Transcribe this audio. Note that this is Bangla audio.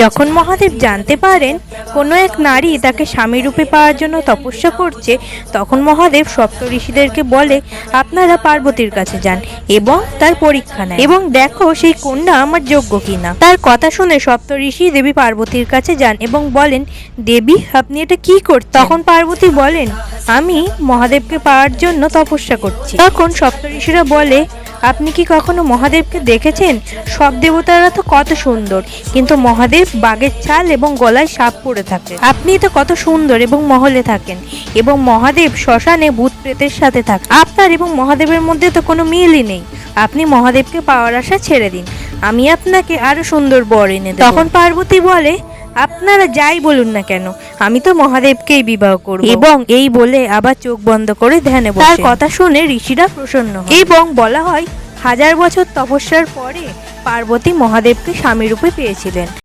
যখন মহাদেব জানতে পারেন কোনো এক নারী তাকে স্বামী রূপে পাওয়ার জন্য তপস্যা করছে, তখন মহাদেব সপ্তঋষিদেরকে বলে, আপনারা পার্বতীর কাছে যান এবং তার পরীক্ষা নেন এবং দেখো সেই কন্যা আমার যোগ্য কিনা। তার কথা শুনে সপ্তঋষি দেবী পার্বতীর কাছে যান এবং বলেন, দেবী আপনি এটা কি করছেন? তখন পার্বতী বলেন, আমি মহাদেবকে পাওয়ার জন্য তপস্যা করছি। তখন সপ্তঋষিরা বলে, আপনি কি কখনো মহাদেবকে দেখেছেন? সব দেবতারা তো কত সুন্দর, কিন্তু মহাদেব বাঘের ছাল এবং গলায় সাপ পরে থাকেন। আপনি তো কত সুন্দর এবং মহলে থাকেন, এবং মহাদেব শ্মশানে ভূত প্রেতের সাথে থাকেন। আপনার এবং মহাদেবের মধ্যে তো কোনো মিলই নেই। আপনি মহাদেবকে পাওয়ার আশা ছেড়ে দিন, আমি আপনাকে আরো সুন্দর বর এনে দেব। তখন পার্বতী বলে, আপনারা যাই বলুন না কেন, আমি তো মহাদেবকেই বিবাহ করব। এবং এই বলে আবার চোখ বন্ধ করে ধ্যানে বসে। তার কথা শুনে ঋষিরা প্রসন্ন হয় এবং বলা হয় 1000 বছর তপস্যার পরে পার্বতী মহাদেবকে স্বামী রূপে পেয়েছিলেন।